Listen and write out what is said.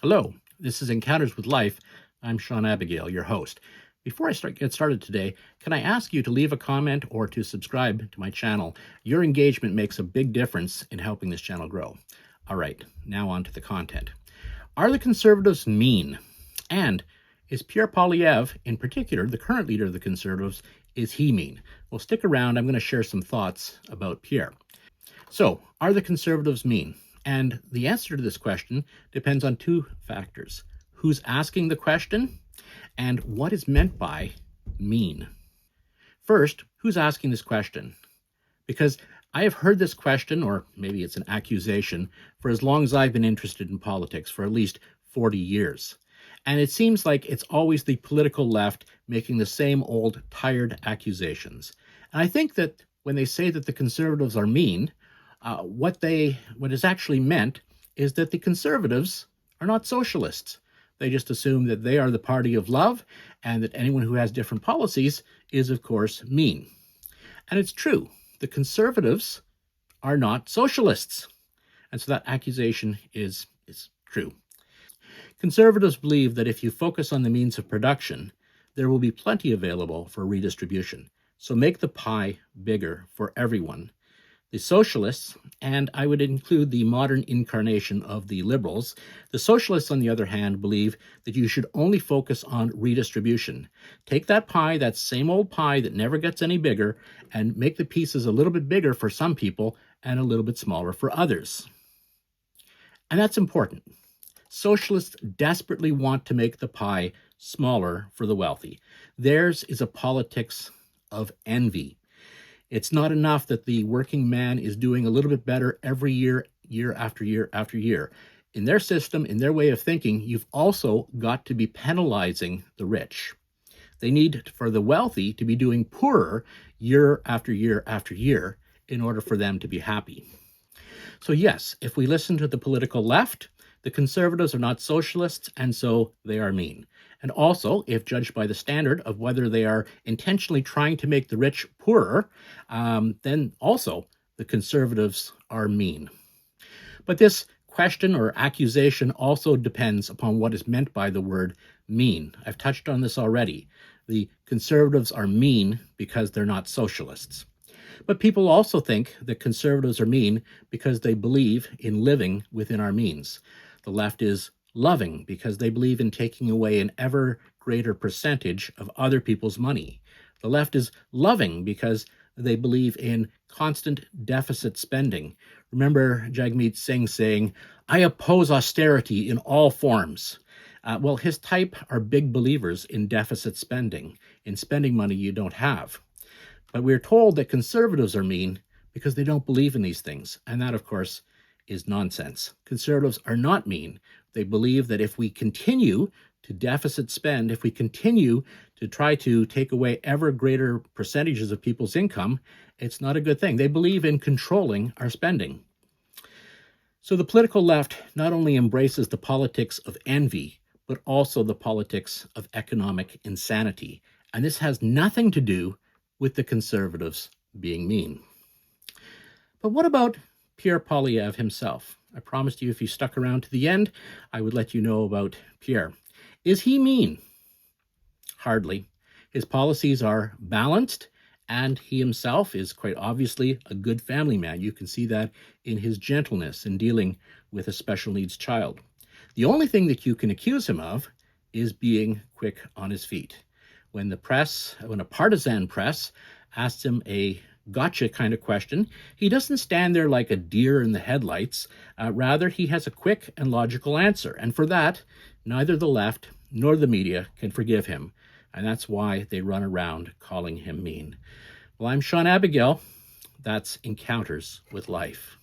Hello, this is Encounters with Life. I'm Sean Abigail, your host. Before I get started today, can I ask you to leave a comment or to subscribe to my channel? Your engagement makes a big difference in helping this channel grow. All right, now on to the content. Are the Conservatives mean? And is Pierre Poilievre, in particular, the current leader of the Conservatives, is he mean? Well, stick around. I'm going to share some thoughts about Pierre. So, are the Conservatives mean? And the answer to this question depends on two factors: who's asking the question and what is meant by mean. First, who's asking this question? Because I have heard this question, or maybe it's an accusation, for as long as I've been interested in politics, for at least 40 years. And it seems like it's always the political left making the same old tired accusations. And I think that when they say that the Conservatives are mean, what is actually meant is that the Conservatives are not socialists. They just assume that they are the party of love and that anyone who has different policies is, of course, mean. And it's true. The Conservatives are not socialists. And so that accusation is true. Conservatives believe that if you focus on the means of production, there will be plenty available for redistribution. So make the pie bigger for everyone. The socialists, and I would include the modern incarnation of the liberals, the socialists, on the other hand, believe that you should only focus on redistribution. Take that pie, that same old pie that never gets any bigger, and make the pieces a little bit bigger for some people and a little bit smaller for others. And that's important. Socialists desperately want to make the pie smaller for the wealthy. Theirs is a politics of envy. It's not enough that the working man is doing a little bit better every year, year after year after year. In their system, in their way of thinking, you've also got to be penalizing the rich. They need for the wealthy to be doing poorer year after year after year in order for them to be happy. So yes, if we listen to the political left, the Conservatives are not socialists, and so they are mean. And also, if judged by the standard of whether they are intentionally trying to make the rich poorer, then also the Conservatives are mean. But this question or accusation also depends upon what is meant by the word mean. I've touched on this already. The Conservatives are mean because they're not socialists. But people also think that Conservatives are mean because they believe in living within our means. The left is loving because they believe in taking away an ever greater percentage of other people's money. The left is loving because they believe in constant deficit spending. Remember Jagmeet Singh saying, "I oppose austerity in all forms." Well, his type are big believers in deficit spending, in spending money you don't have. But we're told that Conservatives are mean because they don't believe in these things. And that, of course, is nonsense. Conservatives are not mean. They believe that if we continue to deficit spend, if we continue to try to take away ever greater percentages of people's income, it's not a good thing. They believe in controlling our spending. So the political left not only embraces the politics of envy, but also the politics of economic insanity. And this has nothing to do with the Conservatives being mean. But what about Pierre Poilievre himself? I promised you if you stuck around to the end, I would let you know about Pierre. Is he mean? Hardly. His policies are balanced, and he himself is quite obviously a good family man. You can see that in his gentleness in dealing with a special needs child. The only thing that you can accuse him of is being quick on his feet. When a partisan press asks him a gotcha kind of question, he doesn't stand there like a deer in the headlights. Rather, he has a quick and logical answer. And for that, neither the left nor the media can forgive him. And that's why they run around calling him mean. Well, I'm Sean Abigail. That's Encounters with Life.